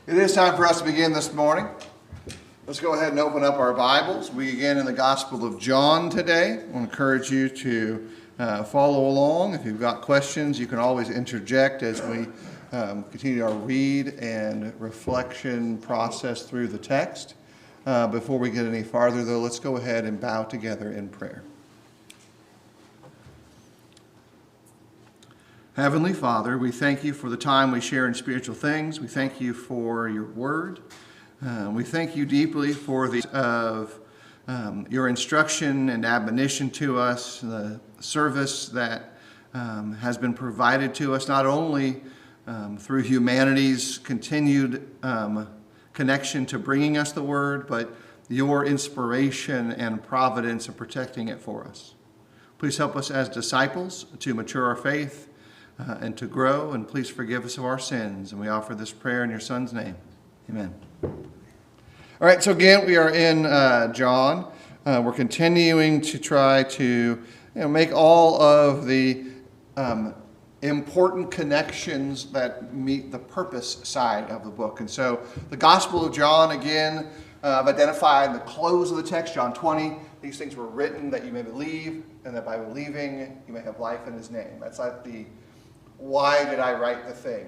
It is time for us to begin this morning. Let's go ahead and open up our Bibles. We begin in the Gospel of John today. I want to encourage you to follow along. If you've got questions, you can always interject as we continue our read and reflection process through the text. Before we get any farther, though, let's go ahead and bow together in prayer. Heavenly Father, we thank you for the time we share in spiritual things. We thank you for your word. We thank you deeply for your instruction and admonition to us, the service that has been provided to us, not only through humanity's continued connection to bringing us the word, but your inspiration and providence of protecting it for us. Please help us as disciples to mature our faith and to grow, and please forgive us of our sins. And we offer this prayer in your Son's name. Amen. All right, so again, we are in John. We're continuing to try to make all of the important connections that meet the purpose side of the book. And so the Gospel of John, again, I've identified in the close of the text, John 20, these things were written that you may believe, and that by believing you may have life in his name. That's like the why did I write the thing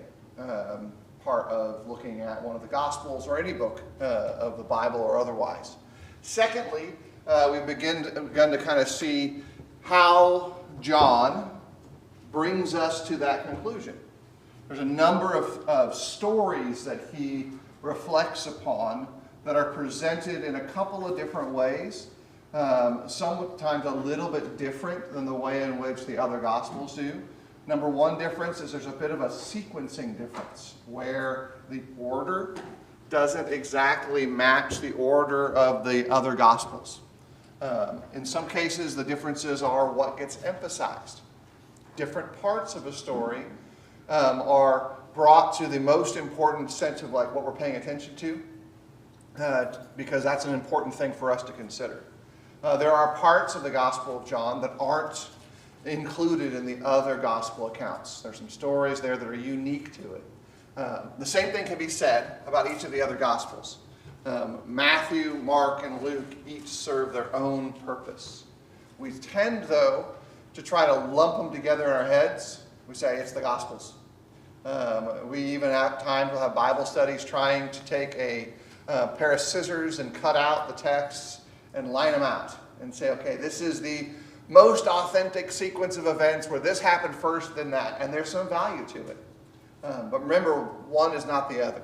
part of looking at one of the Gospels or any book of the Bible or otherwise. Secondly, we've begun to kind of see how John brings us to that conclusion. There's a number of stories that he reflects upon that are presented in a couple of different ways, sometimes a little bit different than the way in which the other Gospels do. Number one difference is there's a bit of a sequencing difference where the order doesn't exactly match the order of the other Gospels. In some cases, the differences are what gets emphasized. Different parts of a story are brought to the most important sense of like what we're paying attention to, because that's an important thing for us to consider. There are parts of the Gospel of John that aren't included in the other gospel accounts. There's some stories there that are unique to it. The same thing can be said about each of the other gospels. Matthew, Mark, and Luke each serve their own purpose. We tend, though, to try to lump them together in our heads. We say it's the gospels. We even at times will have Bible studies trying to take a pair of scissors and cut out the texts and line them out and say, okay, this is the most authentic sequence of events where this happened first, then that. And there's some value to it. But remember, one is not the other.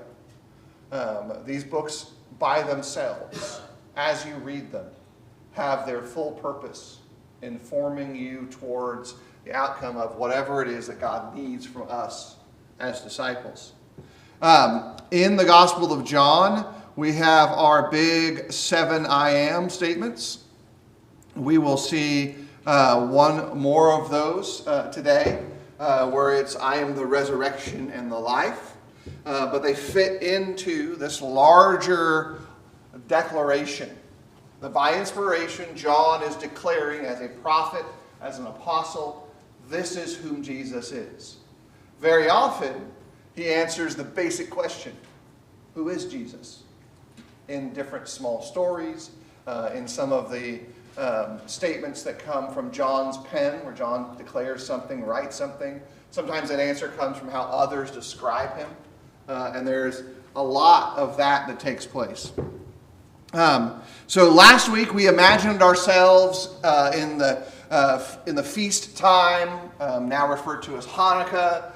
These books by themselves, as you read them, have their full purpose informing you towards the outcome of whatever it is that God needs from us as disciples. In the Gospel of John, we have our big 7 I am statements. We will see one more of those today, where it's I am the resurrection and the life. But they fit into this larger declaration that by inspiration, John is declaring as a prophet, as an apostle, this is whom Jesus is. Very often, he answers the basic question, who is Jesus? In different small stories, in some of the statements that come from John's pen, where John declares something, writes something. Sometimes that answer comes from how others describe him. And there's a lot of that takes place. So last week we imagined ourselves in the feast time, now referred to as Hanukkah,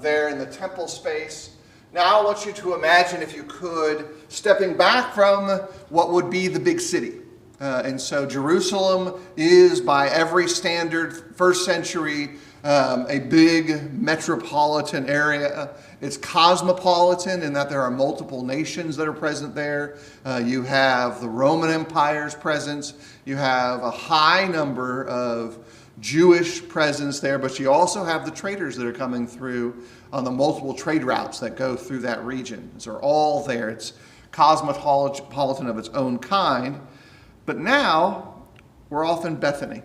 there in the temple space. Now I want you to imagine, if you could, stepping back from what would be the big city. And so Jerusalem is, by every standard, first century, a big metropolitan area. It's cosmopolitan in that there are multiple nations that are present there. You have the Roman Empire's presence. You have a high number of Jewish presence there, but you also have the traders that are coming through on the multiple trade routes that go through that region. So they're all there. It's cosmopolitan of its own kind. But now we're off in Bethany.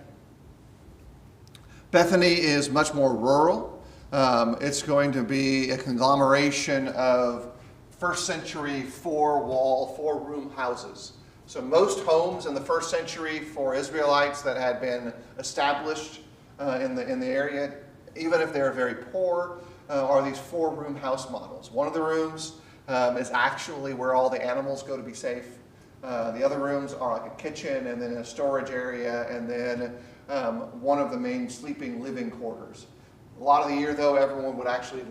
Bethany is much more rural. It's going to be a conglomeration of first century four-wall, four-room houses. So most homes in the first century for Israelites that had been established in the area, even if they were very poor, are these four-room house models. One of the rooms is actually where all the animals go to be safe. The other rooms are like a kitchen and then a storage area and then one of the main living quarters. A lot of the year, though, everyone would actually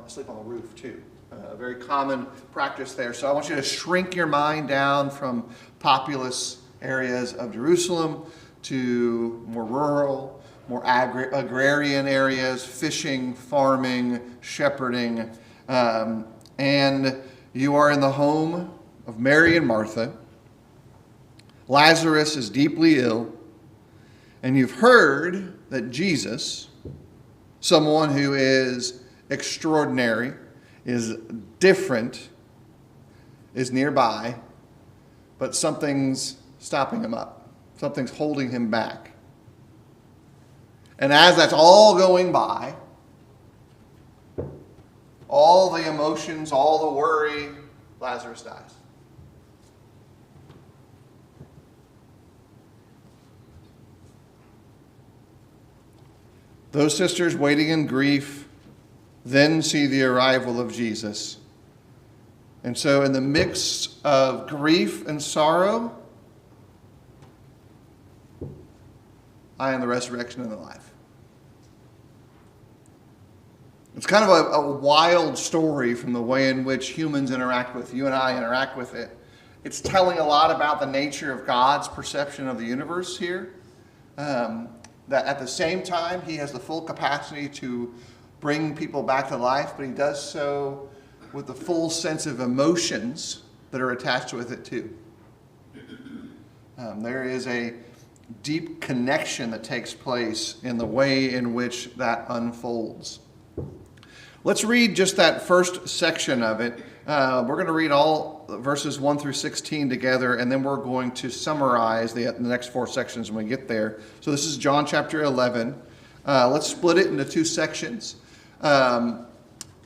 sleep on the roof, too. A very common practice there. So I want you to shrink your mind down from populous areas of Jerusalem to more rural, more agrarian areas, fishing, farming, shepherding. And you are in the home of Mary and Martha. Lazarus is deeply ill. And you've heard that Jesus, someone who is extraordinary, is different, is nearby, but something's stopping him up. Something's holding him back. And as that's all going by, all the emotions, all the worry, Lazarus dies. Those sisters waiting in grief then see the arrival of Jesus. And so in the midst of grief and sorrow, I am the resurrection and the life. It's kind of a wild story from the way in which humans interact with, you and I interact with it. It's telling a lot about the nature of God's perception of the universe here. That at the same time, he has the full capacity to bring people back to life, but he does so with the full sense of emotions that are attached with it too. There is a deep connection that takes place in the way in which that unfolds. Let's read just that first section of it. We're going to read all verses 1 through 16 together, and then we're going to summarize the next four sections when we get there. So this is John chapter 11. Let's split it into two sections.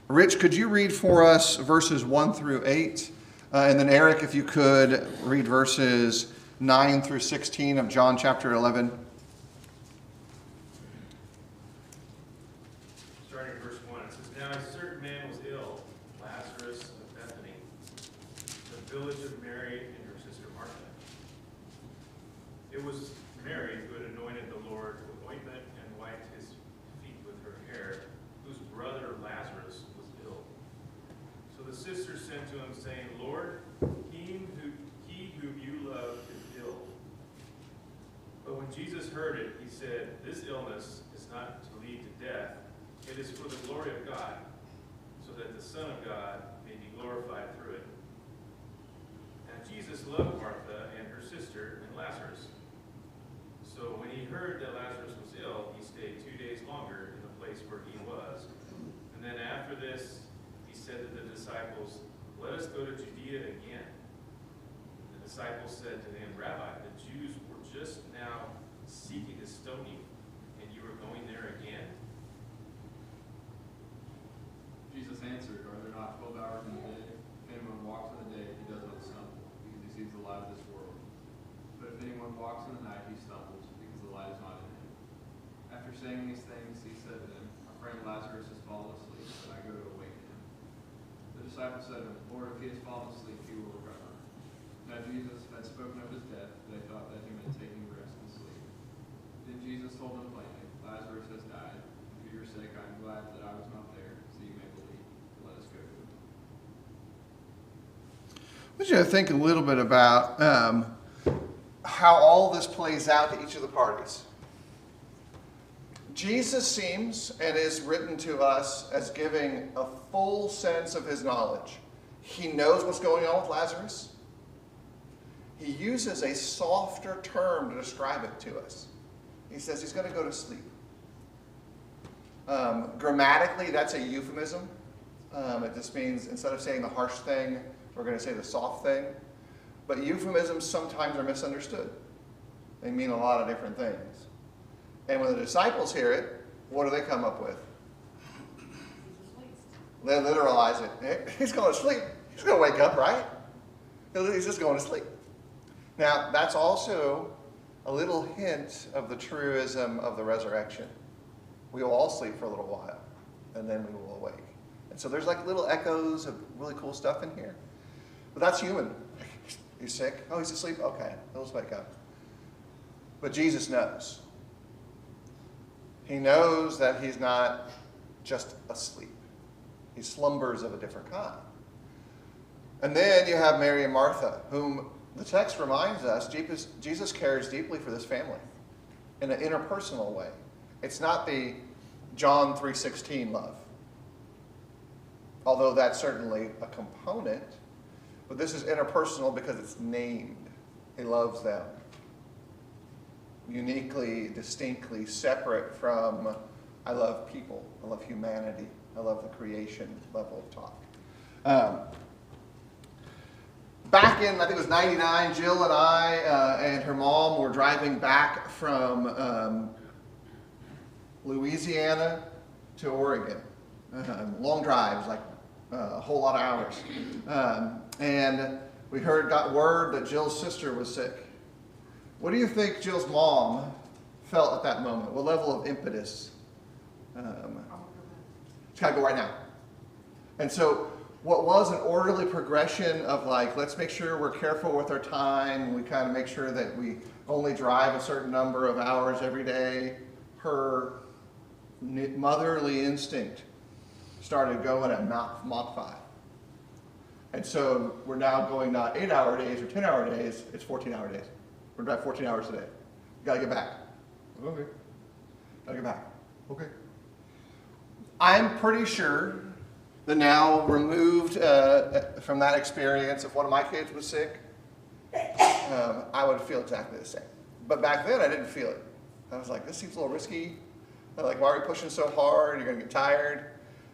Rich, could you read for us verses 1 through 8? And then Eric, if you could, read verses 9 through 16 of John chapter 11. Starting at verse 1, it says, "Now a certain man was ill, Lazarus of Bethany, the village of Mary and her sister Martha. It was Mary who had anointed the Lord with ointment and wiped his feet with her hair, whose brother Lazarus was ill. So the sisters sent to him, saying, Lord, he whom you love is ill. But when Jesus heard it, he said, This illness is not to lead to death. It is for the glory of God, so that the Son of God may be glorified through it. Now Jesus loved Martha and her sister and Lazarus. So when he heard that Lazarus was ill, he stayed 2 days longer in the place where he was. And then after this, he said to the disciples, Let us go to Judea again. The disciples said to him, Rabbi, the Jews were just now seeking to stone you, and you are going there again. Jesus answered, Are there not 12 hours in the day? If anyone walks in the day, he does not stumble, because he sees the light of this world. But if anyone walks in the night, he stumbles, because the light is not in him. After saying these things, he said to them, Our friend Lazarus has fallen asleep, and I go to awaken him. The disciples said to him, Lord, if he has fallen asleep, he will recover. Now Jesus had spoken of his death, but they thought that he meant taking rest and sleep. Then Jesus told them plainly, Lazarus has died. For your sake I am glad that I was not there, so you may believe. Let us go to him. I want you to think a little bit about how all this plays out to each of the parties. Jesus seems and is written to us as giving a full sense of his knowledge. He knows what's going on with Lazarus. He uses a softer term to describe it to us. He says he's going to go to sleep. Grammatically, that's a euphemism. It just means instead of saying the harsh thing, we're going to say the soft thing. But euphemisms sometimes are misunderstood. They mean a lot of different things. And when the disciples hear it, what do they come up with? They literalize it. He's going to sleep. He's going to wake up, right? He's just going to sleep. Now, that's also a little hint of the truism of the resurrection. We will all sleep for a little while, and then we will awake. And so there's like little echoes of really cool stuff in here. But that's human. He's sick. Oh, he's asleep? Okay, he'll just wake up. But Jesus knows. He knows that he's not just asleep. He slumbers of a different kind. And then you have Mary and Martha, whom the text reminds us Jesus cares deeply for this family in an interpersonal way. It's not the John 3:16 love, although that's certainly a component. But this is interpersonal because it's named. He loves them. Uniquely, distinctly separate from, I love people, I love humanity, I love the creation level of talk. Back in, I think it was 99, Jill and I and her mom were driving back from Louisiana to Oregon. Long drives, like a whole lot of hours. And we got word that Jill's sister was sick. What do you think Jill's mom felt at that moment? What level of impetus? It's got to go right now. And so what was an orderly progression of like, let's make sure we're careful with our time. We kind of make sure that we only drive a certain number of hours every day. Her motherly instinct started going at Mach 5. And so we're now going not 8-hour days or 10-hour days, it's 14-hour days. We're going to drive 14 hours a day. You got to get back. Okay. Got to get back. Okay. I'm pretty sure that now removed from that experience, if one of my kids was sick, I would feel exactly the same. But back then I didn't feel it. I was like, this seems a little risky. Like, why are we pushing so hard? You're going to get tired.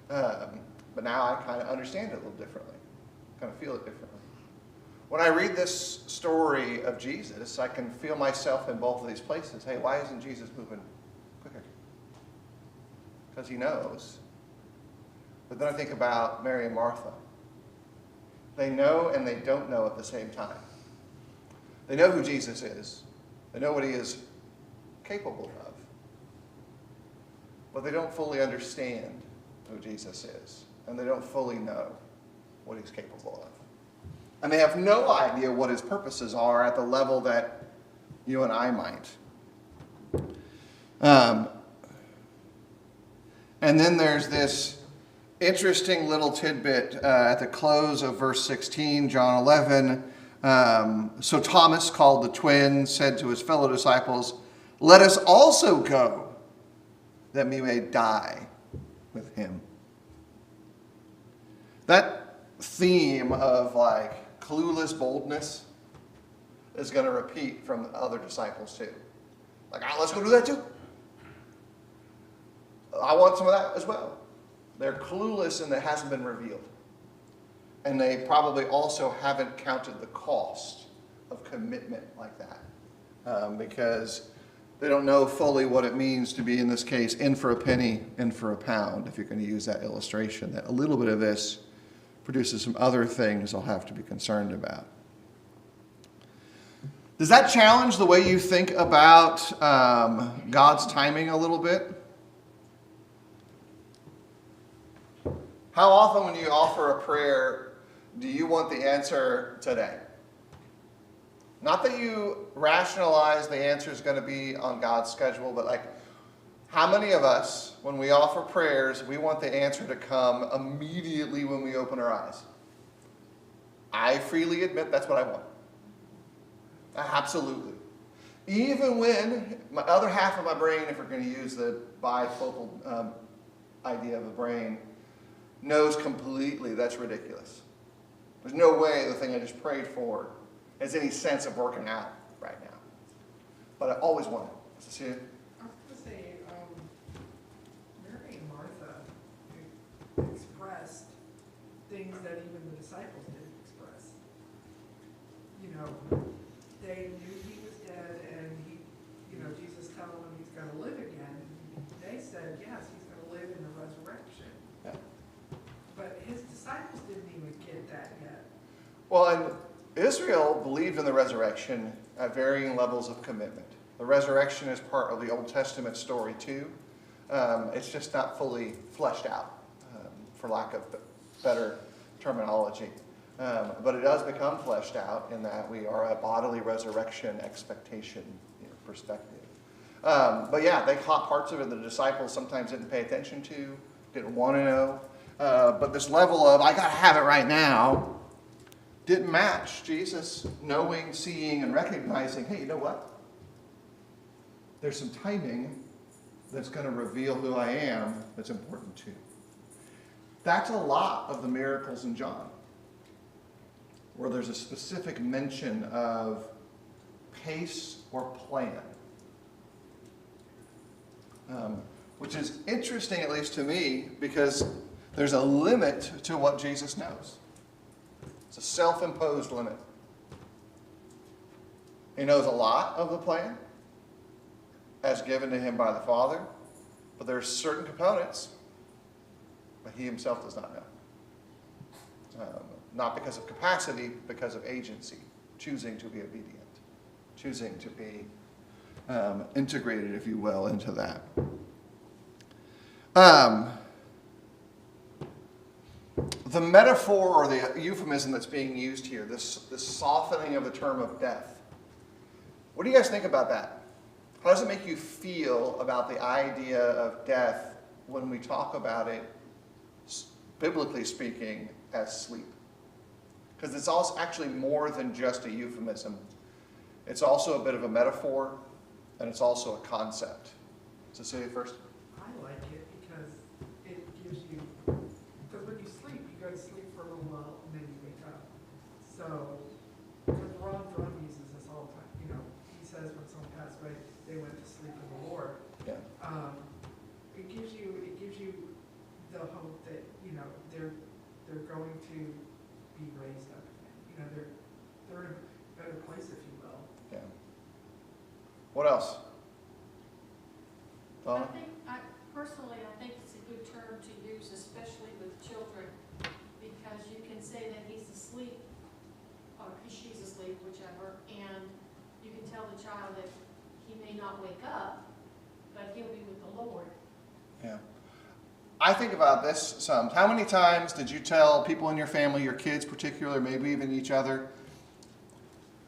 But now I kind of understand it a little differently. Kind of feel it differently. When I read this story of Jesus, I can feel myself in both of these places. Hey, why isn't Jesus moving quicker? Because he knows. But then I think about Mary and Martha. They know and they don't know at the same time. They know who Jesus is. They know what he is capable of. But they don't fully understand who Jesus is. And they don't fully know what he's capable of. And they have no idea what his purposes are at the level that you and I might. And then there's this interesting little tidbit at the close of verse 16, John 11. So Thomas, called the twin, said to his fellow disciples, "Let us also go, that we may die with him." That theme of like clueless boldness is going to repeat from the other disciples too. Like, let's go do that too. I want some of that as well. They're clueless and it hasn't been revealed. And they probably also haven't counted the cost of commitment like that. Because they don't know fully what it means to be, in this case, in for a penny, in for a pound, if you're going to use that illustration. That a little bit of this produces some other things I'll have to be concerned about. Does that challenge the way you think about God's timing a little bit? How often when you offer a prayer, do you want the answer today? Not that you rationalize the answer is going to be on God's schedule, but like, how many of us, when we offer prayers, we want the answer to come immediately when we open our eyes? I freely admit that's what I want. Absolutely. Even when my other half of my brain, if we're going to use the bifocal idea of the brain, knows completely that's ridiculous. There's no way the thing I just prayed for has any sense of working out right now. But I always want it. Let's see it. I was going to say, Mary and Martha expressed things that even the disciples didn't express. You know, they knew he was dead and Jesus telling them he's going to live again. They said, yes, he's going to live in the resurrection. Yeah. But Well, and Israel believed in the resurrection at varying levels of commitment. The resurrection is part of the Old Testament story too. It's just not fully fleshed out, for lack of better terminology. But it does become fleshed out in that we are a bodily resurrection expectation perspective. But yeah, they caught parts of it the disciples sometimes didn't pay attention to, didn't want to know. But this level of, I got to have it right now, didn't match Jesus knowing, seeing, and recognizing, hey, you know what? There's some timing that's going to reveal who I am that's important too. That's a lot of the miracles in John, where there's a specific mention of pace or plan. Which is interesting, at least to me, because there's a limit to what Jesus knows. It's a self-imposed limit. He knows a lot of the plan as given to him by the Father, but there are certain components that he himself does not know. Not because of capacity, because of agency, choosing to be obedient, choosing to be integrated, if you will, into that. The metaphor or the euphemism that's being used here, this softening of the term of death, what do you guys think about that? How does it make you feel about the idea of death when we talk about it, biblically speaking, as sleep? Because it's also actually more than just a euphemism. It's also a bit of a metaphor, and it's also a concept. Cecilia first. I like it because it gives you, because when you sleep, you go to sleep for a little while and then you wake up. So, because Ron Drum uses this all the time, you know, he says when someone passed away, they went to sleep in the Lord. Yeah. It gives you the hope that, you know, they're going to be raised up again. You know, they're in a better place, if you will. Yeah. What else? Donna? Personally, I think it's a good term to use, especially with children, because you can say that he's asleep, or she's asleep, whichever, and you can tell the child that he may not wake up, but he'll be with the Lord. Yeah. I think about this some. How many times did you tell people in your family, your kids particularly, maybe even each other,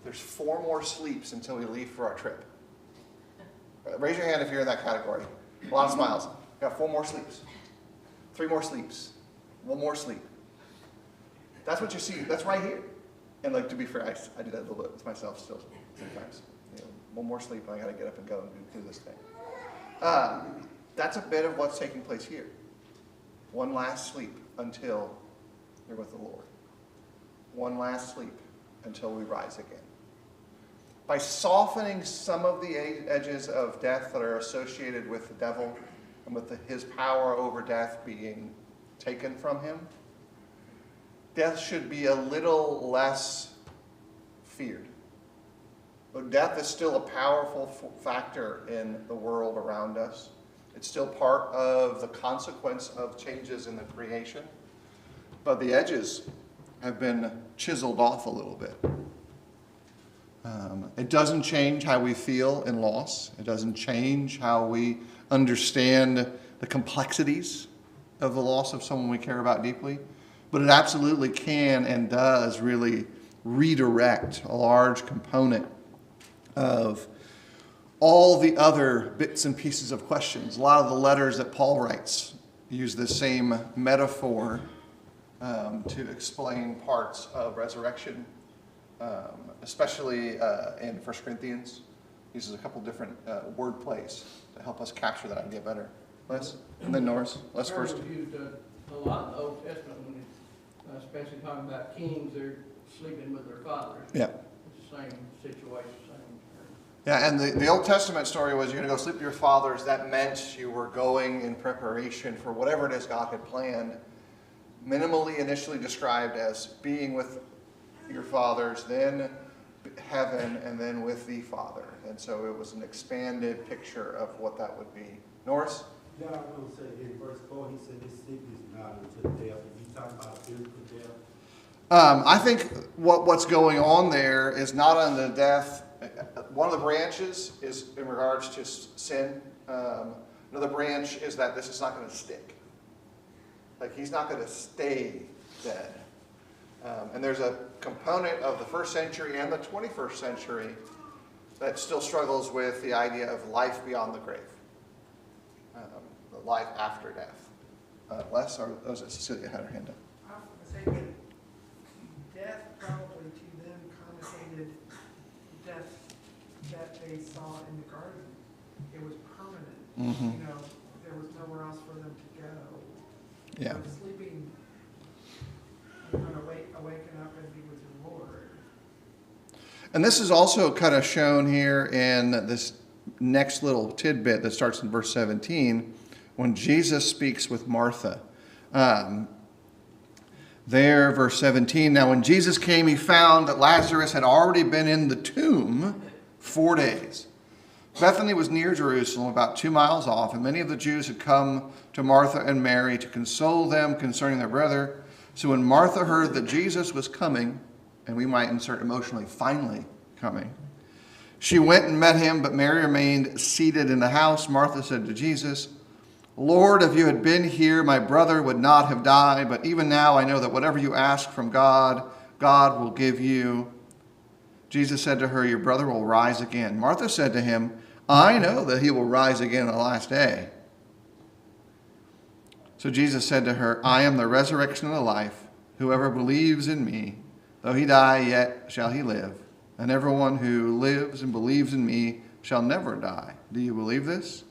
there's 4 more sleeps until we leave for our trip? Raise your hand if you're in that category. A lot of smiles. Got 4 more sleeps. 3 more sleeps. 1 more sleep. That's what you see. That's right here. And like, to be fair, I do that a little bit with myself still sometimes. You know, 1 more sleep and I got to get up and go and do this thing. That's a bit of what's taking place here. 1 last sleep until you're with the Lord. 1 last sleep until we rise again. By softening some of the edges of death that are associated with the devil and with his power over death being taken from him, death should be a little less feared. But death is still a powerful factor in the world around us. It's still part of the consequence of changes in the creation. But the edges have been chiseled off a little bit. It doesn't change how we feel in loss. It doesn't change how we understand the complexities of the loss of someone we care about deeply. But it absolutely can and does really redirect a large component of all the other bits and pieces of questions. A lot of the letters that Paul writes use this same metaphor to explain parts of resurrection. Especially in 1 Corinthians, he uses a couple different word plays to help us capture that idea better. Les? And then Norris. Les first. Used a lot in the Old Testament, when it's, especially talking about kings, they're sleeping with their fathers. Yeah. It's the same situation, same. Yeah, and the Old Testament story was you're going to go sleep with your fathers. That meant you were going in preparation for whatever it is God had planned. Minimally initially described as being with your fathers, then heaven, and then with the Father. And so it was an expanded picture of what that would be. Norris? Yeah, I want to say in verse 4, he said this sleep is not until death. Is he talking about physical death? I think what's going on there is not on the death. One of the branches is in regards to sin. Another branch is that this is not going to stick. Like, he's not going to stay dead. And there's a component of the first century and the 21st century that still struggles with the idea of life beyond the grave, the life after death. Les, or was it Cecilia had her hand up? I was going to say that death probably to them connotated death that they saw in the garden. It was permanent. Mm-hmm. You know, there was nowhere else for them to go. Yeah. So sleeping, you're going to awaken up and be with your Lord. And this is also kind of shown here in this next little tidbit that starts in verse 17, when Jesus speaks with Martha. There, verse 17, now when Jesus came, he found that Lazarus had already been in the tomb 4 days. Bethany was near Jerusalem, about 2 miles off, and many of the Jews had come to Martha and Mary to console them concerning their brother. So when Martha heard that Jesus was coming, and we might insert emotionally, finally coming, she went and met him, but Mary remained seated in the house. Martha said to Jesus, Lord, if you had been here, my brother would not have died, but even now I know that whatever you ask from God, God will give you. Jesus said to her, your brother will rise again. Martha said to him, I know that he will rise again on the last day. So Jesus said to her, I am the resurrection and the life. Whoever believes in me, though he die, yet shall he live. And everyone who lives and believes in me shall never die. Do you believe this?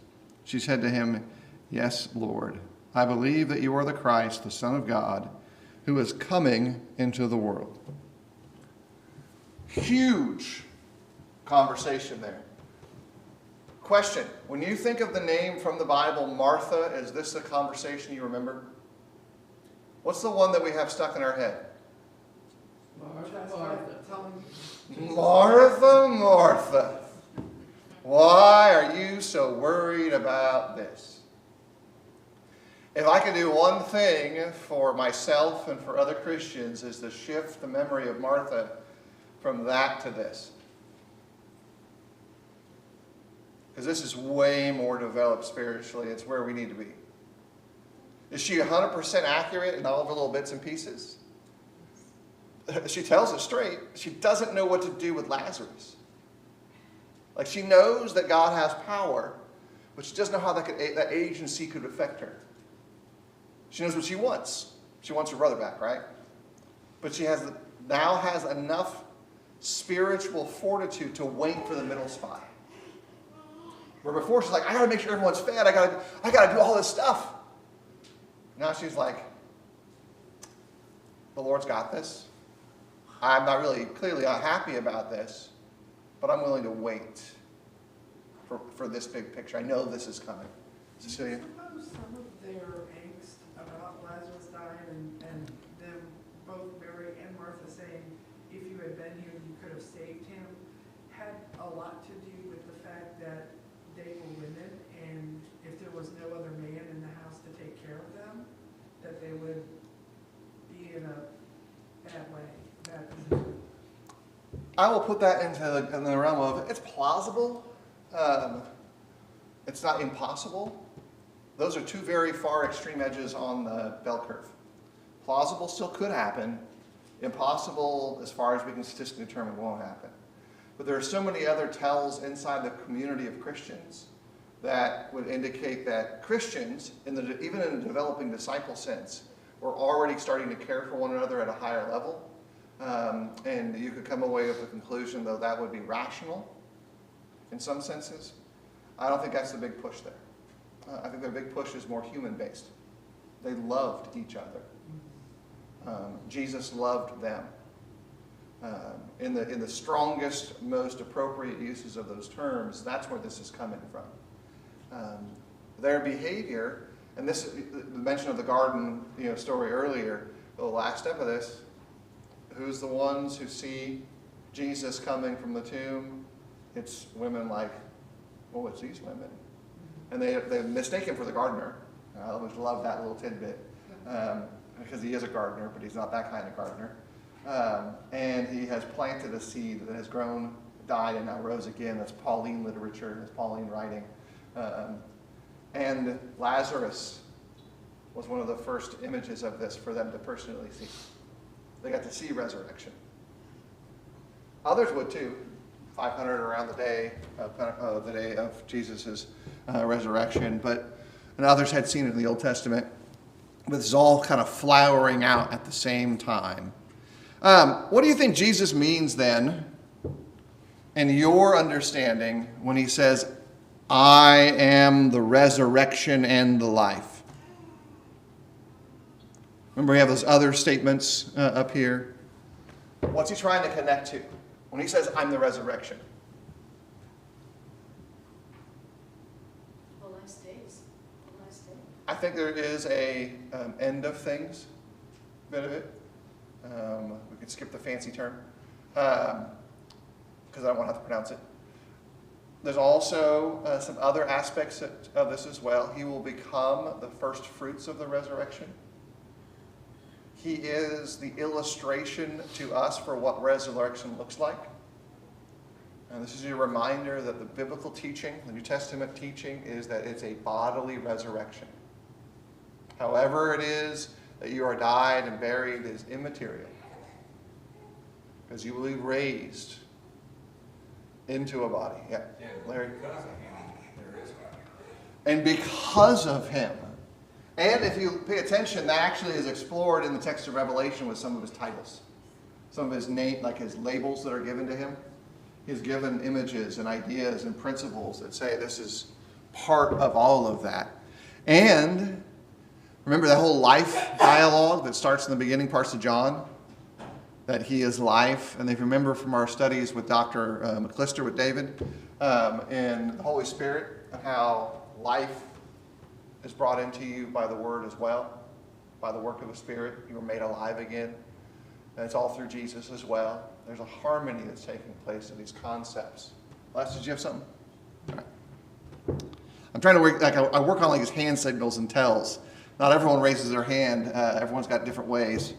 She said to him, Yes, Lord. I believe that you are the Christ, the Son of God, who is coming into the world. Huge conversation there. Question, when you think of the name from the Bible, Martha, is this the conversation you remember? What's the one that we have stuck in our head? Martha, Martha, why are you so worried about this? If I could do one thing for myself and for other Christians, is to shift the memory of Martha from that to this. Because this is way more developed spiritually. It's where we need to be. Is she 100% accurate in all of the little bits and pieces? She tells us straight. She doesn't know what to do with Lazarus. Like, she knows that God has power, but she doesn't know how that agency could affect her. She knows what she wants. She wants her brother back, right? But she now has enough spiritual fortitude to wait for the middle spot. Where before she's like, I gotta make sure everyone's fed. I gotta do all this stuff. Now she's like, the Lord's got this. I'm not really clearly unhappy about this, but I'm willing to wait for this big picture. I know this is coming. Cecilia? Suppose some of their angst about Lazarus dying and them, both Mary and Martha, saying, if you had been here, you could have saved him, had a lot to do with the fact that they were women, and if there was no other man in the house to take care of them, that they would be in a bad way, bad position. I will put that in the realm of, it's plausible. It's not impossible. Those are two very far extreme edges on the bell curve. Plausible still could happen. Impossible, as far as we can statistically determine, won't happen. But there are so many other tells inside the community of Christians that would indicate that Christians, even in a developing disciple sense, were already starting to care for one another at a higher level. And you could come away with the conclusion, though, that would be rational in some senses. I don't think that's the big push there. I think their big push is more human-based. They loved each other. Jesus loved them. In the strongest, most appropriate uses of those terms, that's where this is coming from. Their behavior, and this, the mention of the garden, story earlier, the last step of this, who's the ones who see Jesus coming from the tomb? It's women like, oh, it's these women. And they mistake him for the gardener. I always love that little tidbit, because he is a gardener, but he's not that kind of gardener. And he has planted a seed that has grown, died, and now rose again. That's Pauline literature, that's Pauline writing. And Lazarus was one of the first images of this for them to personally see. They got to see resurrection. Others would too. 500 around the day of Jesus' resurrection, and others had seen it in the Old Testament. But this is all kind of flowering out at the same time. What do you think Jesus means then, in your understanding, when he says, I am the resurrection and the life? Remember, we have those other statements up here. What's he trying to connect to when he says, I'm the resurrection? The last days. The last day. I think there is a end of things bit of it. We could skip the fancy term because I don't want to have to pronounce it. There's also some other aspects of this as well. He will become the first fruits of the resurrection. He is the illustration to us for what resurrection looks like. And this is a reminder that the biblical teaching, the New Testament teaching, is that it's a bodily resurrection. However it is that you are died and buried is immaterial, because you will be raised into a body. Yeah, Larry? And because of him. And if you pay attention, that actually is explored in the text of Revelation with some of his titles. Some of his name, like his labels that are given to him. He's given images and ideas and principles that say this is part of all of that. And remember that whole life dialogue that starts in the beginning parts of John? That he is life. And if you remember from our studies with Dr. McClister, with David, and the Holy Spirit, how life is brought into you by the Word as well, by the work of the Spirit. You were made alive again. And it's all through Jesus as well. There's a harmony that's taking place in these concepts. Les, did you have something? All right. I'm trying to work, I work on like his hand signals and tells. Not everyone raises their hand. Everyone's got different ways.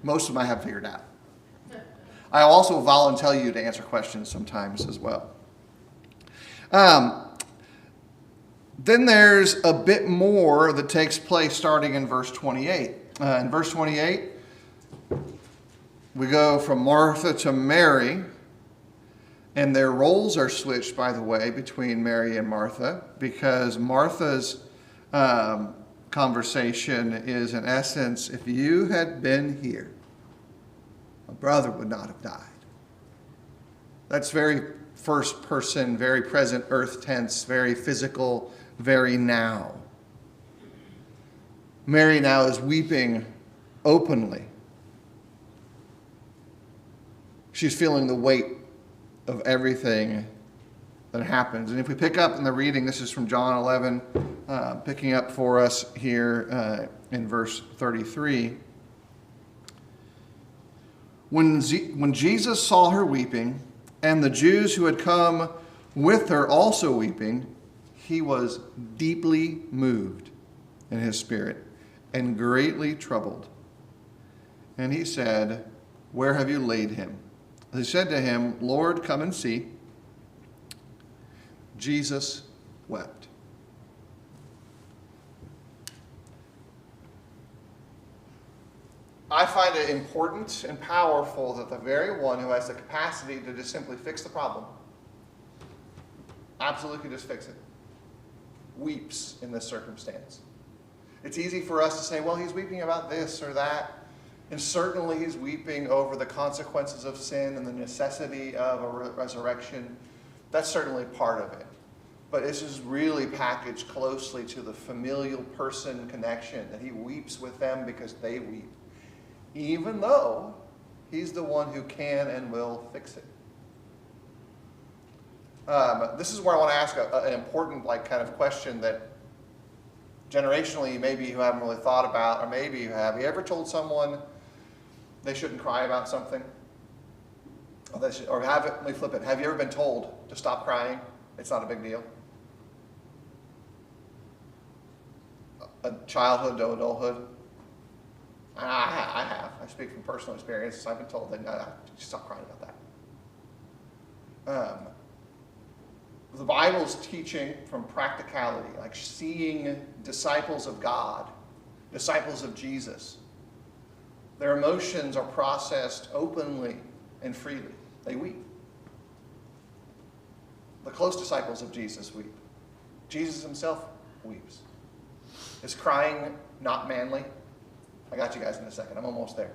Most of them I have figured out. I also volunteer you to answer questions sometimes as well. Then there's a bit more that takes place starting in verse 28. In verse 28, we go from Martha to Mary, and their roles are switched, by the way, between Mary and Martha, because Martha's conversation is, in essence, if you had been here, my brother would not have died. That's very first person, very present earth tense, very physical, very now. Mary now is weeping openly. She's feeling the weight of everything that happens. And if we pick up in the reading, this is from John 11, picking up for us here in verse 33. When Jesus saw her weeping, and the Jews who had come with her also weeping, he was deeply moved in his spirit and greatly troubled. And he said, "Where have you laid him?" They said to him, "Lord, come and see." Jesus wept. I find it important and powerful that the very one who has the capacity to just simply fix the problem, absolutely just fix it, weeps in this circumstance. It's easy for us to say, well, he's weeping about this or that. And certainly he's weeping over the consequences of sin and the necessity of a resurrection. That's certainly part of it. But this is really packaged closely to the familial person connection, that he weeps with them because they weep, even though he's the one who can and will fix it. This is where I want to ask an important kind of question that generationally maybe you haven't really thought about, or maybe you have. You ever told someone they shouldn't cry about something? Or let me flip it. Have you ever been told to stop crying? It's not a big deal. A childhood to adulthood. I have. I speak from personal experience. I've been told that just stop crying about that. The Bible's teaching from practicality, like seeing disciples of God, disciples of Jesus. Their emotions are processed openly and freely. They weep. The close disciples of Jesus weep. Jesus himself weeps. Is crying not manly? I got you guys in a second. I'm almost there.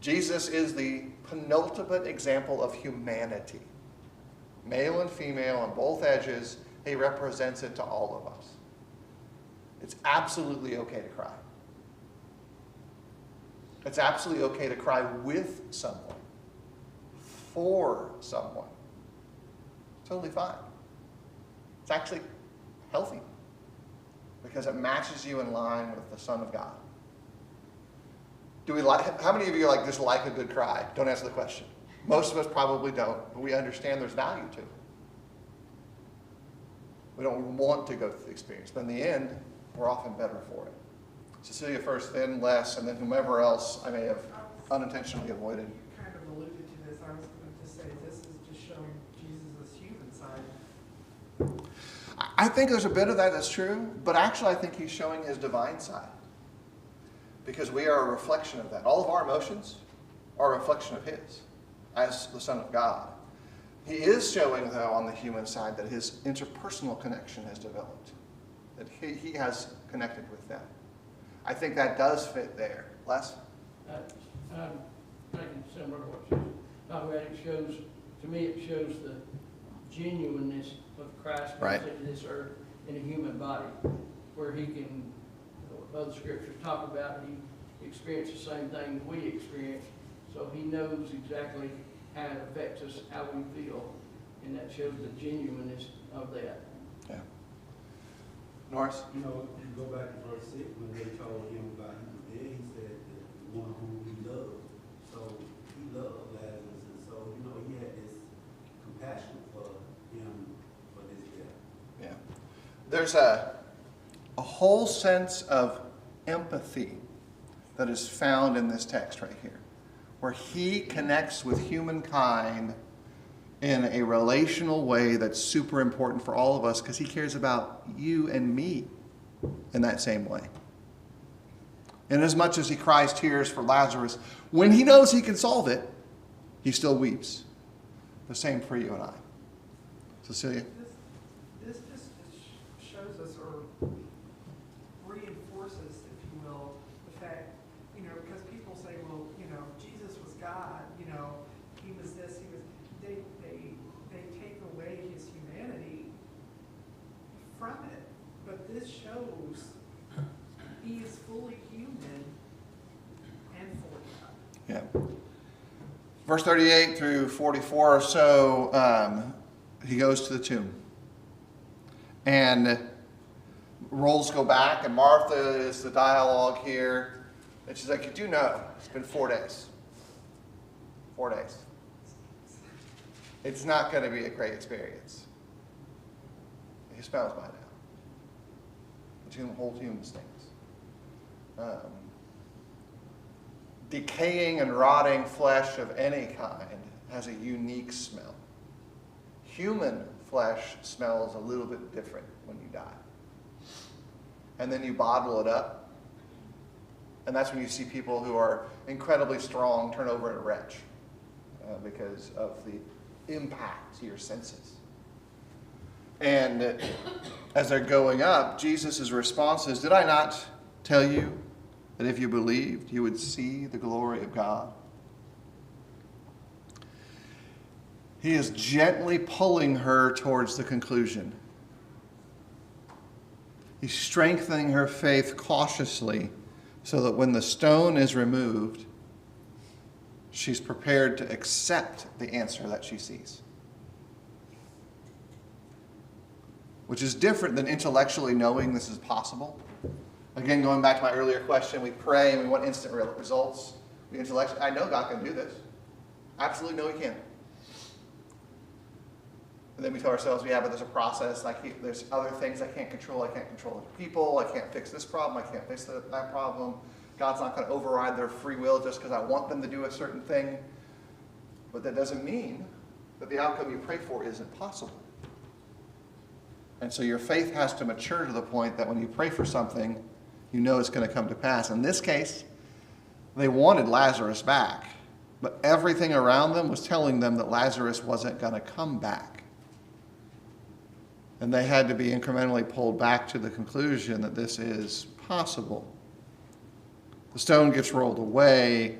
Jesus is the penultimate example of humanity. Male and female on both edges, he represents it to all of us. It's absolutely okay to cry. It's absolutely okay to cry with someone, for someone. Totally fine. It's actually healthy because it matches you in line with the Son of God. Do we like? How many of you just like a good cry? Don't answer the question. Most of us probably don't, but we understand there's value to it. We don't want to go through the experience, but in the end, we're often better for it. Cecilia first, then Les, and then whomever else I may have unintentionally avoided. You kind of alluded to this. I was going to just say this is just showing Jesus' human side. I think there's a bit of that that's true, but actually I think he's showing his divine side. Because we are a reflection of that. All of our emotions are a reflection of his as the Son of God. He is showing, though, on the human side that his interpersonal connection has developed, that he has connected with them. I think that does fit there. Les? I'm thinking similar to what she's talking about. It shows, to me, it shows the genuineness of Christ Right. coming to this earth in a human body, where he can, other scriptures talk about, he experienced the same thing we experience, so he knows exactly how it affects us, how we feel, and that shows the genuineness of that. Yeah. Norris? You know, you go back to verse 6, when they told him about he was dead, he said that the one whom he loved. So he loved Lazarus, and so, he had this compassion for him for this death. Yeah. There's a whole sense of empathy that is found in this text right here, where he connects with humankind in a relational way that's super important for all of us because he cares about you and me in that same way. And as much as he cries tears for Lazarus, when he knows he can solve it, he still weeps. The same for you and I. Cecilia? This just shows us or reinforces, if you will, the fact, because people say, well, Jesus was God, he was this, he was, they take away his humanity from it. But this shows he is fully human and fully God. Yeah. Verse 38 through 44 or so, he goes to the tomb. And roles go back, and Martha is the dialogue here. And she's like, you do know, it's been 4 days. 4 days. It's not going to be a great experience. He smells by now. The whole tomb stinks. Decaying and rotting flesh of any kind has a unique smell. Human flesh smells a little bit different when you die. And then you bottle it up. And that's when you see people who are incredibly strong turn over in a retch because of the impact to your senses. And as they're going up, Jesus' response is, did I not tell you that if you believed, you would see the glory of God? He is gently pulling her towards the conclusion. He's strengthening her faith cautiously so that when the stone is removed, she's prepared to accept the answer that she sees. Which is different than intellectually knowing this is possible. Again, going back to my earlier question, we pray and we want instant results. We intellectually, I know God can do this. Absolutely know he can. And then we tell ourselves, yeah, but there's a process. There's other things I can't control. I can't control other people. I can't fix this problem. I can't fix that problem. God's not going to override their free will just because I want them to do a certain thing. But that doesn't mean that the outcome you pray for isn't possible. And so your faith has to mature to the point that when you pray for something, you know it's going to come to pass. In this case, they wanted Lazarus back, but everything around them was telling them that Lazarus wasn't going to come back. And they had to be incrementally pulled back to the conclusion that this is possible. The stone gets rolled away.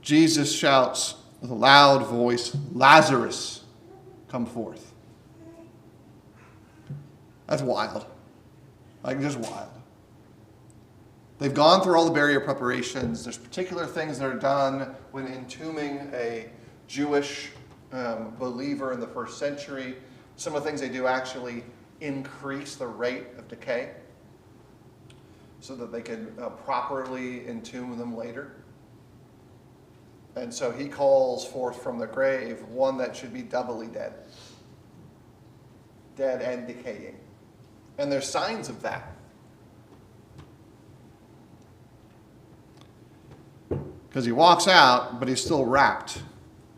Jesus shouts with a loud voice, "Lazarus, come forth." That's wild. Just wild. They've gone through all the burial preparations. There's particular things that are done when entombing a Jewish believer in the first century. Some of the things they do actually increase the rate of decay so that they can properly entomb them later. And so he calls forth from the grave one that should be doubly dead. Dead and decaying. And there's signs of that. Because he walks out, but he's still wrapped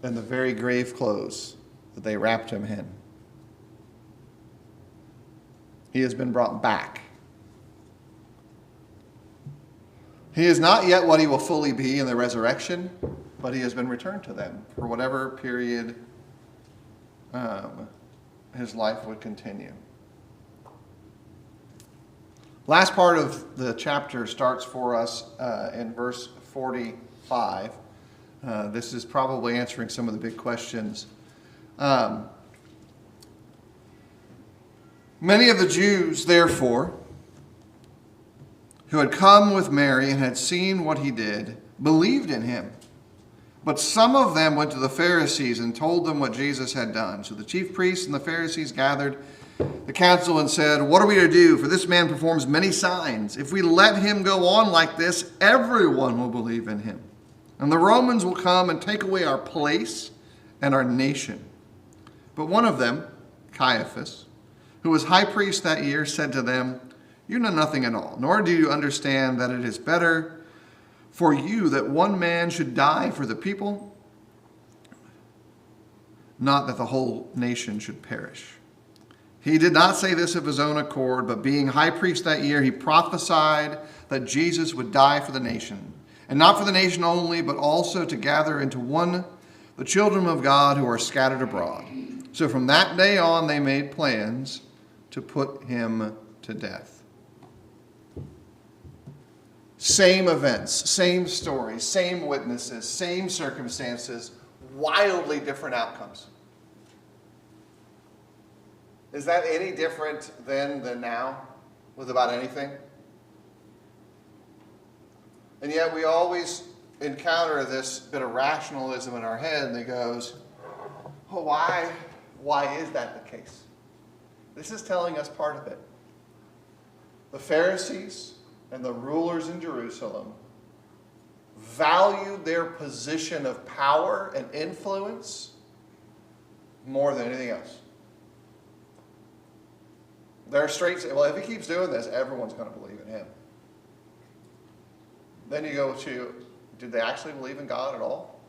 in the very grave clothes that they wrapped him in. He has been brought back. He is not yet what he will fully be in the resurrection, but he has been returned to them for whatever period his life would continue. Last part of the chapter starts for us in verse 45. This is probably answering some of the big questions. Many of the Jews, therefore, who had come with Mary and had seen what he did, believed in him. But some of them went to the Pharisees and told them what Jesus had done. So the chief priests and the Pharisees gathered the council and said, "What are we to do? For this man performs many signs. If we let him go on like this, everyone will believe in him. And the Romans will come and take away our place and our nation." But one of them, Caiaphas, who was high priest that year, said to them, "You know nothing at all, nor do you understand that it is better for you that one man should die for the people, not that the whole nation should perish." He did not say this of his own accord, but being high priest that year, he prophesied that Jesus would die for the nation, and not for the nation only, but also to gather into one the children of God who are scattered abroad. So from that day on, they made plans to put him to death. Same events, same stories, same witnesses, same circumstances, wildly different outcomes. Is that any different then than now with about anything? And yet we always encounter this bit of rationalism in our head that goes, "Oh, why is that the case?" This is telling us part of it. The Pharisees and the rulers in Jerusalem valued their position of power and influence more than anything else. They're straight saying, well, if he keeps doing this, everyone's going to believe in him. Then you go to, did they actually believe in God at all?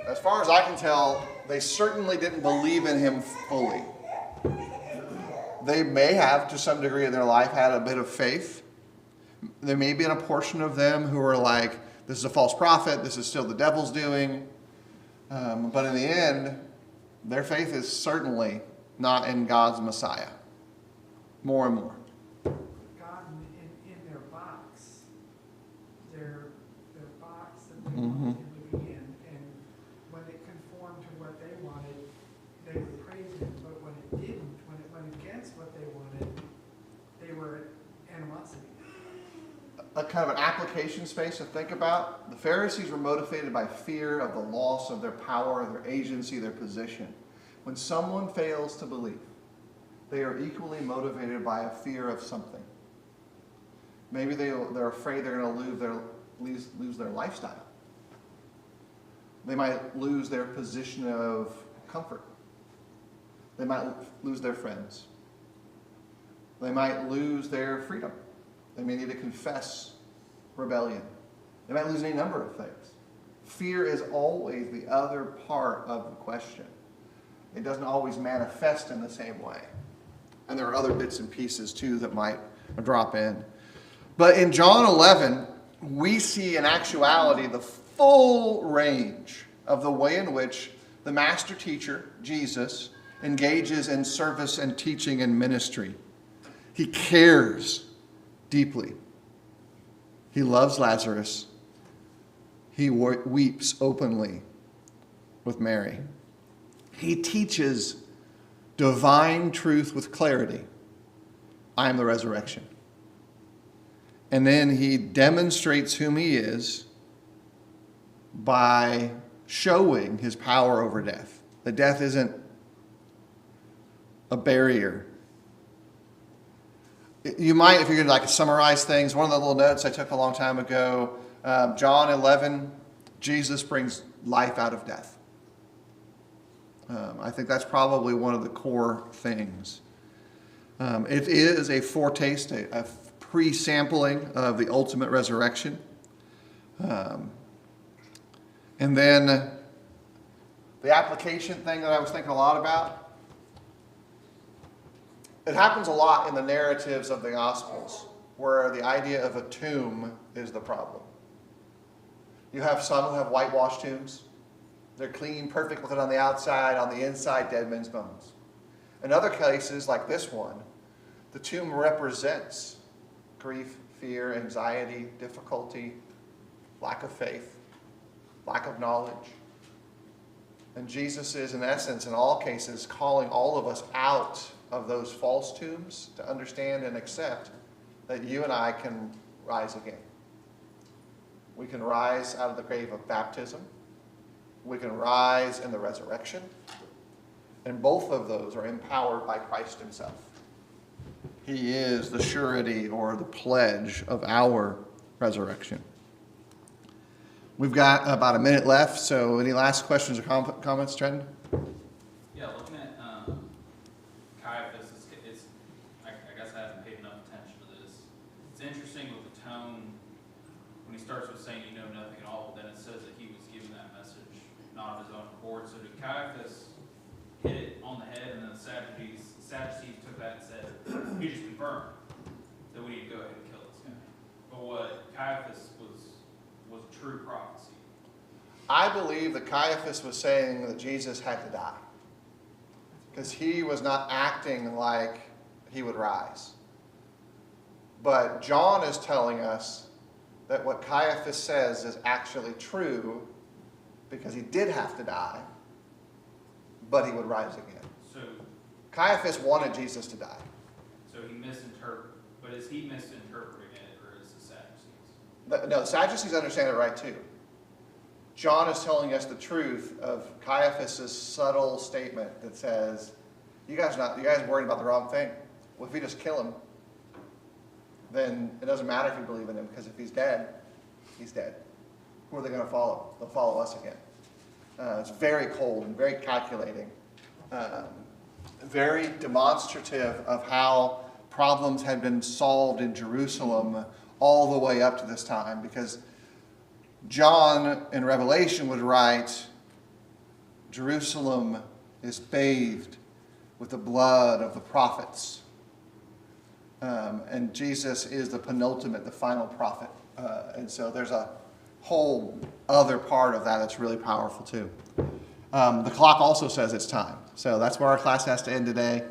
As far as I can tell, they certainly didn't believe in him fully. They may have, to some degree in their life, had a bit of faith. There may be a portion of them who are like, this is a false prophet, this is still the devil's doing. But in the end, their faith is certainly not in God's Messiah. More and more. God in their box, their box that they wanted him to be in, and when it conformed to what they wanted, they would praise him. But when it didn't, when it went against what they wanted, they were animosity. A kind of an application space to think about. The Pharisees were motivated by fear of the loss of their power, their agency, their position. When someone fails to believe, they are equally motivated by a fear of something. Maybe they're afraid they're going to lose their lifestyle. They might lose their position of comfort. They might lose their friends. They might lose their freedom. They may need to confess rebellion. They might lose any number of things. Fear is always the other part of the question. It doesn't always manifest in the same way. And there are other bits and pieces too that might drop in. But in John 11, we see in actuality the full range of the way in which the master teacher, Jesus, engages in service and teaching and ministry. He cares deeply. He loves Lazarus. He weeps openly with Mary. He teaches divine truth with clarity. I am the resurrection. And then he demonstrates whom he is by showing his power over death. That death isn't a barrier. You might, if you're going to summarize things, one of the little notes I took a long time ago, John 11, Jesus brings life out of death. I think that's probably one of the core things. It is a foretaste, a pre-sampling of the ultimate resurrection. And then the application thing that I was thinking a lot about, it happens a lot in the narratives of the Gospels, where the idea of a tomb is the problem. You have some who have whitewashed tombs. They're clean, perfect looking on the outside, on the inside, dead men's bones. In other cases, like this one, the tomb represents grief, fear, anxiety, difficulty, lack of faith, lack of knowledge. And Jesus is, in essence, in all cases, calling all of us out of those false tombs to understand and accept that you and I can rise again. We can rise out of the grave of baptism. We can rise in the resurrection. And both of those are empowered by Christ himself. He is the surety or the pledge of our resurrection. We've got about a minute left, so any last questions or comments, Trenton? Yeah, looking at Caiaphas, I guess I haven't paid enough attention to this. It's interesting with the tone, when he starts with saying you know nothing at all, then it says that he was given that message, not of his own accord. So did Caiaphas hit it on the head, and then the Sadducees took that and said, he just confirmed that we need to go ahead and kill this guy. But what Caiaphas was true prophecy. I believe that Caiaphas was saying that Jesus had to die, because he was not acting like he would rise. But John is telling us that what Caiaphas says is actually true, because he did have to die, but he would rise again. So Caiaphas wanted Jesus to die. So he misinterpreted, but is he misinterpreting it, or is the Sadducees? No, the Sadducees understand it right too. John is telling us the truth of Caiaphas' subtle statement that says, you guys are worried about the wrong thing. Well, if we just kill him, then it doesn't matter if you believe in him, because if he's dead, he's dead. Who are they going to follow? They'll follow us again. It's very cold and very calculating, very demonstrative of how problems had been solved in Jerusalem all the way up to this time, because John in Revelation would write, Jerusalem is bathed with the blood of the prophets. And Jesus is the penultimate, the final prophet. And so there's a whole other part of that that's really powerful too. The clock also says it's time. So that's where our class has to end today.